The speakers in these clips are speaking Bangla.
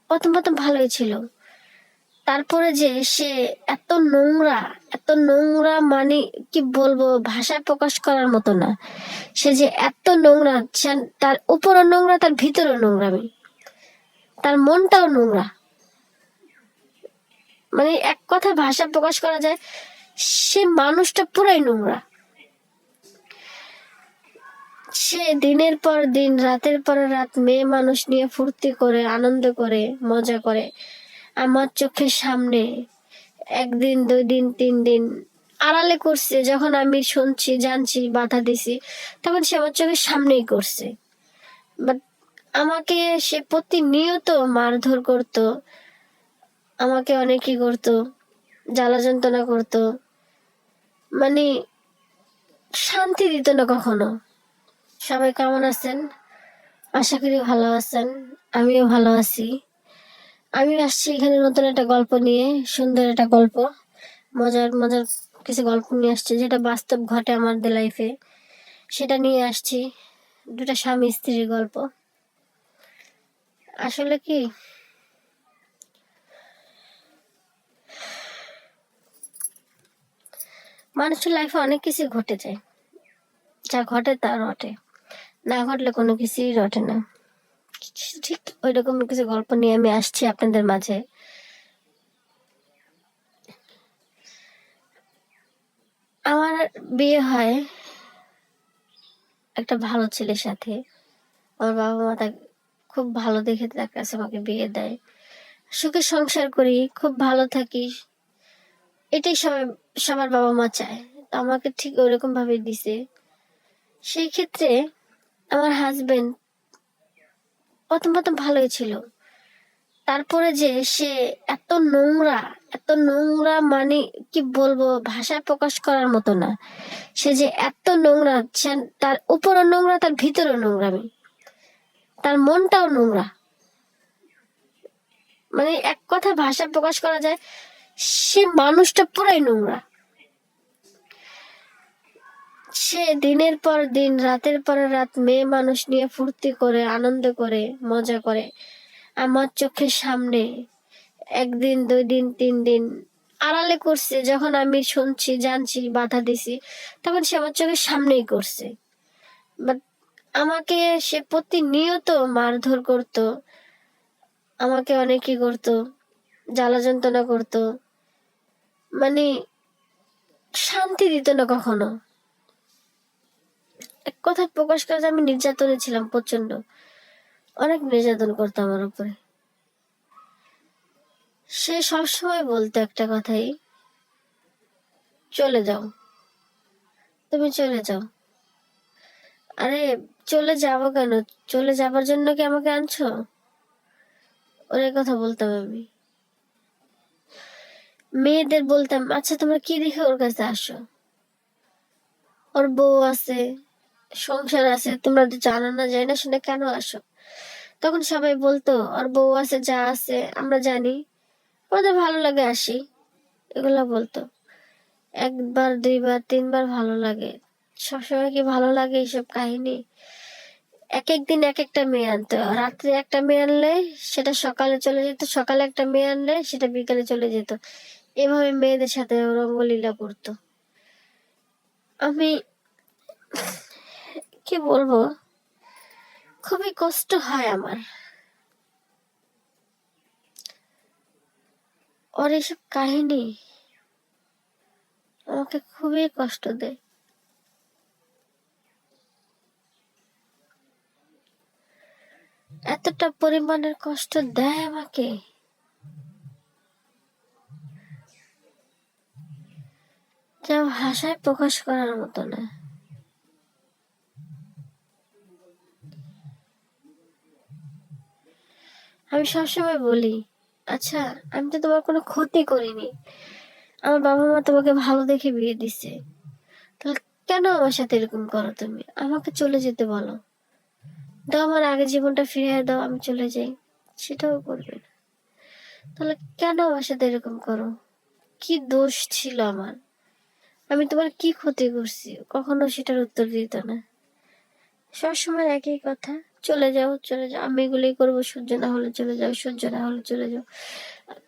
প্রথম প্রথম ভালোই ছিল, তারপরে যে সে এত নোংরা, এত নোংরা, মানে কি বলবো, ভাষায় প্রকাশ করার মতো না। সে যে এত নোংরা, তার উপরও নোংরা, তার ভিতরেও নোংরামি, তার মনটাও নোংরা। মানে এক কথা ভাষা প্রকাশ করা যায়, সে মানুষটা পুরাই নোংরা। সে দিনের পর দিন, রাতের পর রাত মেয়ে মানুষ নিয়ে ফুর্তি করে, আনন্দ করে, মজা করে। আমার চোখের সামনে একদিন, 2 দিন, 3 দিন আড়ালে করছে। যখন আমি শুনছি, জানছি, বাধা দিছি, তখন সে আমার চোখের সামনেই করছে। বাট আমাকে সে প্রতিনিয়ত মারধর করতো, আমাকে অনেকই করতো, জ্বালা যন্ত্রণা করতো, মানে শান্তি দিত না কখনো। সবাই কেমন আছেন? আশা করি ভালো আছেন। আমিও ভালো আছি। আমি আসছি এখানে নতুন একটা গল্প নিয়ে, সুন্দর একটা গল্প, মজার মজার কিছু গল্প নিয়ে আসছি, যেটা বাস্তব ঘটে আমাদের লাইফে, সেটা নিয়ে আসছি। দুটা স্বামী স্ত্রীর গল্প। আসলে কি, মানুষের লাইফে অনেক কিছু ঘটে যায়, যা ঘটে তা রটে, না ঘটলে কোনো কিছুই রটে না। ঠিক ওই রকম কিছু গল্প নিয়ে আমি আসছি আপনাদের মাঝে। আমার বিয়ে হয় একটা ভালো ছেলের সাথে। আমার বাবা মা তাকে খুব ভালো দেখে তার কাছে আমাকে বিয়ে দেয়। সুখে সংসার করি, খুব ভালো থাকি, এটাই সবার বাবা মা চায়। তো আমাকে ঠিক ওইরকম ভাবে দিছে। সেই ক্ষেত্রে আমার হাজবেন্ড প্রথম প্রথম ভালোই ছিল, তারপরে যে সে এত নোংরা, এত নোংরা, মানে কি বলবো, ভাষায় প্রকাশ করার মতো না। সে যে এত নোংরা, তার উপরও নোংরা, তার ভিতরেও নোংরামি, তার মনটাও নোংরা। মানে এক কথা ভাষা প্রকাশ করা যায়, সে মানুষটা পুরাই নোংরা। সে দিনের পর দিন, রাতের পর রাত মেয়ে মানুষ নিয়ে ফুর্তি করে, আনন্দ করে, মজা করে। আমার চোখের সামনে একদিন, 2 দিন, 3 দিন আড়ালে করছে। যখন আমি শুনছি, জানছি, বাধা দিছি, তখন সে আমার চোখের সামনেই করছে। বাট আমাকে সে প্রতিনিয়ত মারধর করতো, আমাকে অনেকই করতো, জ্বালা যন্ত্রণা করতো, মানে শান্তি দিত না কখনো। এক কথা প্রকাশ করা যায়, আমি নির্যাতনে ছিলাম প্রচন্ড। অনেক নির্যাতন করতো আমার উপরে। সে সবসময় বলতো একটা কথাই, চলে যাও, তুমি চলে যাও। আরে চলে যাবো কেন? চলে যাবার জন্য কি আমাকে আনছো? ওর কথা বলতাম আমি। মেয়েদের বলতাম, আচ্ছা তোমরা কি দেখে ওর কাছে আসো? ওর বউ আছে, সংসার আছে, তোমরা তো জানো না, জানি না শুনে কেন আসো? তখন সবাই বলতো, ওর বউ আছে, যা আছে আমরা জানি, ওদের ভালো লাগে আসি, এগুলা বলতো। 1বার, 2বার, 3বার ভালো লাগে। সবসময় কি ভালো লাগে এইসব কাহিনী? এক এক দিন এক একটা মেয়ে আনতো। রাত্রে একটা মেয়ে আনলে সেটা সকালে চলে যেত, সকালে একটা মেয়ে আনলে সেটা বিকালে চলে যেত। এভাবে মেয়েদের সাথে রঙ্গলীলা করতো। আমি কি বলবো, খুবই কষ্ট হয় আমার। ওর এইসব কাহিনী আমাকে খুবই কষ্ট দেয়। এতটা পরিমাণের কষ্ট দেয় আমাকে, যা ভাষায় প্রকাশ করার মতো না। আমি সবসময় বলি, আচ্ছা আমি তো তোমার কোনো ক্ষতি করিনি, আমার বাবা মা তোমাকে ভালো দেখে বিয়ে দিছে, তাহলে কেন আমার সাথে এরকম করো? তুমি আমাকে চলে যেতে বলো, দাও আমার আগের জীবনটা ফিরিয়ে দাও, আমি চলে যাই। সেটাও করবে না। তাহলে কেন আমার সাথে এরকম করো? কি দোষ ছিল আমার? আমি তোমার কি ক্ষতি করছি? কখনো সেটার উত্তর দিত না। সবসময় একই কথা, চলে যাও চলে যাও, আমি এগুলোই করবো, সহ্য না হলে চলে যাও, সহ্য না হলে চলে যাও।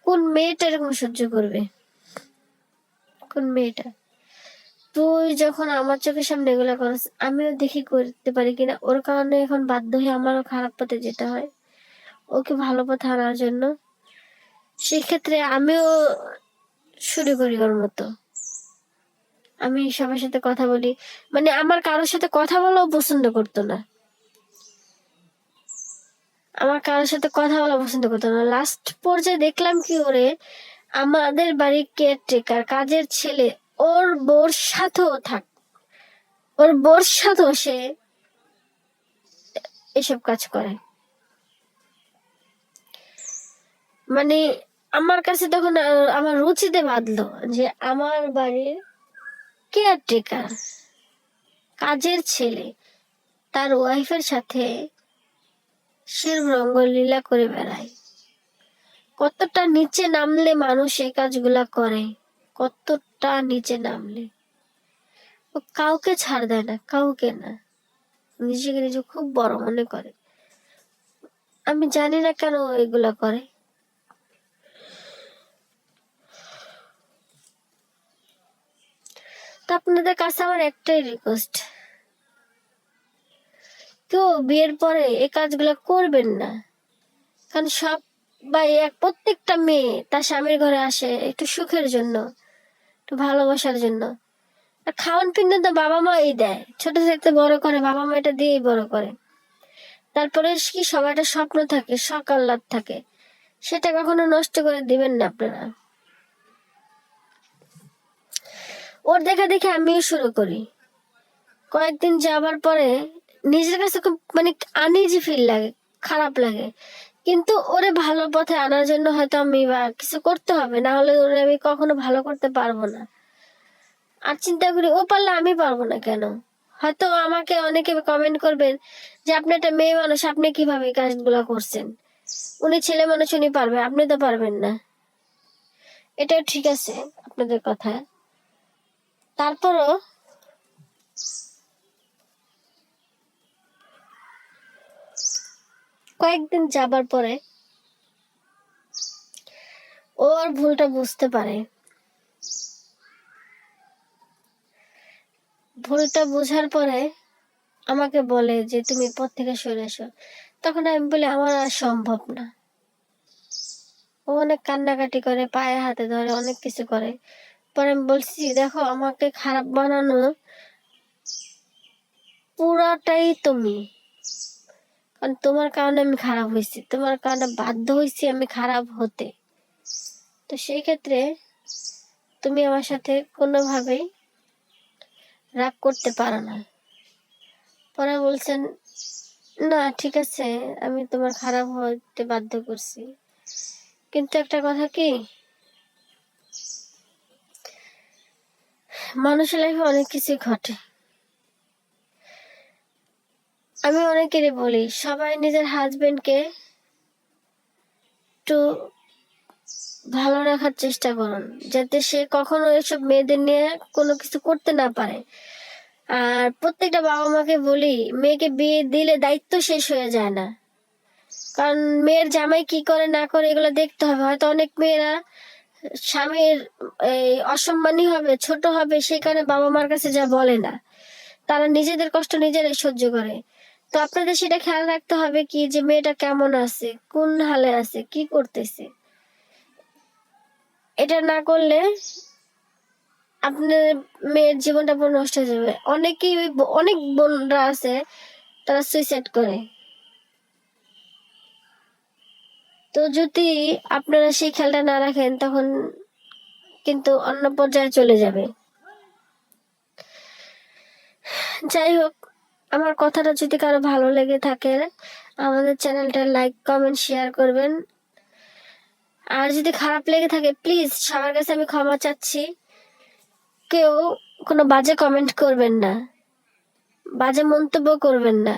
কোন মেয়েটা এরকম সহ্য করবে? কোন মেয়েটা? তুই যখন আমার চোখের সামনে এগুলা করস, আমিও দেখি করতে পারি কিনা, ওর কারণে এখন বাধ্য হয়ে আমারও খারাপ পথে যেতে হয় ওকে ভালো পথে আনার জন্য। সেক্ষেত্রে আমিও শুরু করি ওর মতো। আমি সবার সাথে কথা বলি, মানে আমার কারোর সাথে কথা বলাও পছন্দ করতো না, আমার কারোর সাথে কথা বলা পছন্দ করতো না। লাস্ট পর্যায়ে দেখলাম কি, ওরে আমাদের বাড়ির কেয়ারটেকার কাজের ছেলে ওর বোর সাথেও ওর বোর সাথেও সে এসব কাজ করে। মানে আমার কাছে তখন আমার রুচিতে বাঁধলো যে আমার বাড়ির কেয়ারটেকার কাজের ছেলে তার ওয়াইফের সাথে সে রঙ্গলীলা করে বেড়ায়। কতটা নিচে নামলে মানুষ এই কাজগুলা করে, কতটা নিচে নামলে। ও কাউকে ছাড় দেয় না, কাউকে না, নিজেকে নিজে খুব বড় মনে করে। আমি জানি না কেন ও এগুলা করে। তো আপনাদের কাছে আমার একটাই রিকোয়েস্ট, কেউ বিয়ের পরে এই কাজগুলো করবেন না। কারণ প্রত্যেকটা মেয়ে তার স্বামীর ঘরে আসে একটু সুখের জন্য, একটু ভালোবাসার জন্য। আর খাওয়ান পিন্দন তো বাবা মাই দেয়, ছোট থাকতে বড় করে বাবা মা এটা দিয়েই বড় করে। তারপরে কি সবার একটা স্বপ্ন থাকে, শখ আহ্লাদ থাকে, সেটা কখনো নষ্ট করে দিবেন না আপনারা। ওর দেখা দেখে আমিও শুরু করি। কয়েকদিন যাবার পরে নিজের কাছে খুব মানে আনইজি ফিল লাগে, খারাপ লাগে। কিন্তু ওরে ভালো পথে আনার জন্য হয়তো আমি বা কিছু করতে হবে, না হলে ওরে আমি কখনো ভালো করতে পারবো না। আর চিন্তা করি ও পারলে আমি পারবো না কেন? হয়তো আমাকে অনেকে কমেন্ট করবেন যে আপনি একটা মেয়ে মানুষ, আপনি কিভাবে এই কাজগুলো করছেন, উনি ছেলে মানুষ, উনি পারবে, আপনি তো পারবেন না। এটাও ঠিক আছে আপনাদের কথা। তারপরও কয়েকদিন যাবার পরে ওর ভুলটা বুঝতে পারে। ভুলটা বোঝার পরে আমাকে বলে যে তুমি পথ থেকে সরে এসো। তখন আমি বলি আমার আর সম্ভব না। ও অনেক কান্নাকাটি করে, পায়ে হাতে ধরে, অনেক কিছু করে। পরে আমি বলছি দেখো, আমাকে খারাপ বানানো পুরাটাই তুমি, কারণ তোমার কারণে আমি খারাপ হয়েছি, তোমার কারণে বাধ্য হয়েছি আমি খারাপ হতে। তো সেই ক্ষেত্রে তুমি আমার সাথে কোনোভাবেই রাগ করতে পারো না। পরে বলছেন না ঠিক আছে, আমি তোমার খারাপ হতে বাধ্য করছি, কিন্তু একটা কথা কি, মানুষের লাইফে অনেক কিছু ঘটে। আমি অনেকেরই বলি সবাই নিজের হাজবেন্ডকে একটু ভালো রাখার চেষ্টা করুন, যাতে সে কখনো এসব মেয়েদের নিয়ে কোনো কিছু করতে না পারে। আর প্রত্যেকটা বাবা মাকে বলি, মেয়েকে বিয়ে দিলে দায়িত্ব শেষ হয়ে যায় না, কারণ মেয়ের জামাই কি করে না করে এগুলো দেখতে হবে। হয়তো অনেক মেয়েরা স্বামীর এই অসম্মানী হবে, ছোট হবে, সেই কারণে বাবা মার কাছে যা বলে না, তারা নিজেদের কষ্ট নিজেরাই সহ্য করে। তো আপনাদের সেটা খেয়াল রাখতে হবে কি, যে মেয়েটা কেমন আছে, কোন হালে আছে, কি করতেছে। এটা না করলে আপনার মেয়ের জীবনটা পুরো নষ্ট হয়ে যাবে। অনেক বোনরা আছে তারা সুইসাইড করে। তো যদি আপনারা সেই খেয়ালটা না রাখেন, তখন কিন্তু অন্য পর্যায়ে চলে যাবে। যাই হোক, আমার কথাটা যদি কারো ভালো লেগে থাকে, আমাদের চ্যানেলটা লাইক কমেন্ট শেয়ার করবেন। আর যদি খারাপ লেগে থাকে, প্লিজ সবার কাছে আমি ক্ষমা চাচ্ছি, কেউ কোনো বাজে কমেন্ট করবেন না, বাজে মন্তব্য করবেন না।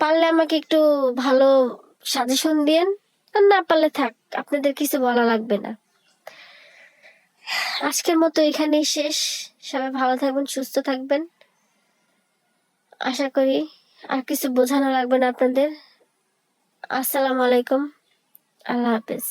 পারলে আমাকে একটু ভালো সাজেশন দিয়েন, আর না পারলে থাক, আপনাদের কিছু বলা লাগবে না। আজকের মতো এখানেই শেষ। সবাই ভালো থাকবেন, সুস্থ থাকবেন। আশা করি আর কিছু বোঝানো লাগবে না আপনাদের। আসসালামু আলাইকুম, আল্লাহ হাফেজ।